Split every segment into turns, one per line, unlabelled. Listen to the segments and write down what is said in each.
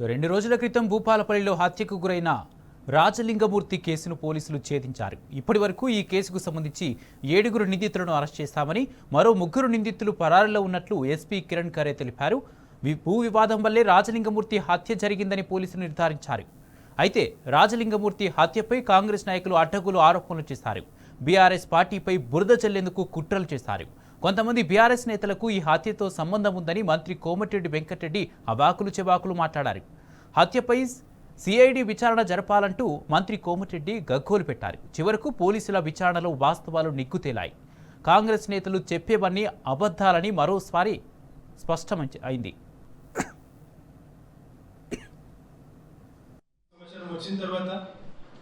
2 రోజుల క్రితం భూపాలపల్లిలో హత్యకు గురైన రాజలింగమూర్తి కేసును పోలీసులు ఛేదించారు. ఇప్పటివరకు ఈ కేసుకు సంబంధించి 7 నిందితులను అరెస్ట్ చేశామని, మరో 3 నిందితులు పరారీలో ఉన్నట్లు ఎస్పీ కిరణ్ ఖరే తెలిపారు. భూ వివాదం వల్లే రాజలింగమూర్తి హత్య జరిగిందని పోలీసులు నిర్ధారించారు. అయితే రాజలింగమూర్తి హత్యపై కాంగ్రెస్ నాయకులు అడ్డగోలు ఆరోపణలు చేశారు. బీఆర్ఎస్ పార్టీపై బురద చల్లేందుకు కుట్రలు చేశారు. కొంతమంది బీఆర్ఎస్ నేతలకు ఈ హత్యతో సంబంధం ఉందని మంత్రి కోమటిరెడ్డి వెంకటరెడ్డి అవాకులు చెవాకులు మాట్లాడారు. హత్యపై సిఐడి విచారణ జరపాలంటూ మంత్రి కోమటిరెడ్డి గగ్గోలు పెట్టారు. చివరకు పోలీసుల విచారణలో వాస్తవాలు నిగ్గుతేలాయి. కాంగ్రెస్ నేతలు చెప్పేవన్నీ అబద్ధాలని మరోసారి స్పష్టమైంది.
వచ్చిన తర్వాత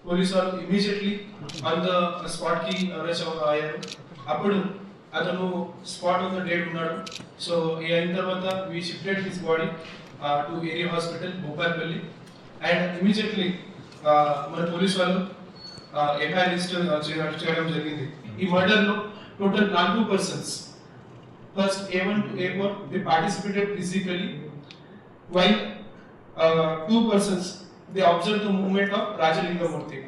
పోలీసు వాళ్ళు ఇమీడియట్లీ ఆన్ ద స్పాట్ కి అరెస్ట్ అయ్యారు. అప్పుడు అతను స్పాట్ ఆన్ ద డేట్ ఉన్నాడు. సో ఈ అయిన తర్వాత we shifted his body to area hospital Bhupalpally and immediately మన పోలీసు వాళ్ళు ఎఫ్ఐఆర్ రిజిస్టర్ చేయడం జరిగింది. ఈ మర్డర్ లో total 4 persons first A1 to A4 they participated physically while 2 persons they observed the movement of Rajalingamurthy.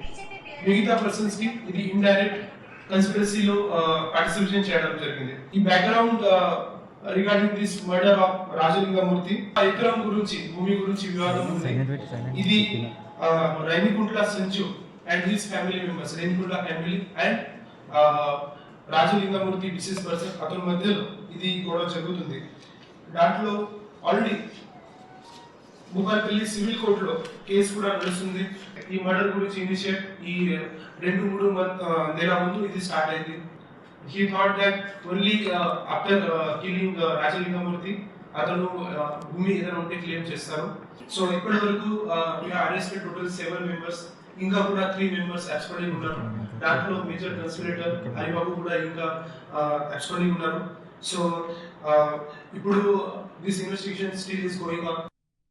మిగతా పర్సన్స్ కి ఇది indirect కన్స్పిరసీలో పార్టిసిపేషన్ చేయడం జరిగింది. ఈ background regarding this murder of Rajalingamurthy ఎకరం గురించి భూమి గురించి వివాదం ఉంది. ఇది Rainikuntla Sanchu and his family members Rainikuntla family and Rajalingamurthy deceased person అతని మధ్యలో ఇది గొడవ జరుగుతుంది. దాంట్లో ఆల్రెడీ భూపాలపల్లి సివిల్ కోర్టులో కేసు కూడా నడుస్తుంది. ఈ మర్డర్ గురించి ఇనిషియేట్ ఈ 2-3 నెలల ముందు ఇది స్టార్ట్ అయింది. He thought that only after killing Rajalinga Murthy అతను భూమి ఏదైనా ఉంటే క్లెయిమ్ చేస్తారు. సో ఇప్పటి వరకు అరెస్టెడ్ టోటల్ 7 మెంబర్స్, ఇంకా కూడా 3 మెంబర్స్ అబ్స్కాండింగ్ ఉన్నారు. దాంట్లో మేజర్ కన్స్పిరేటర్ హరిబాబు కూడా ఇంకా అబ్స్కాండింగ్ ఉన్నారు. సో ఇప్పుడు this investigation still is going on.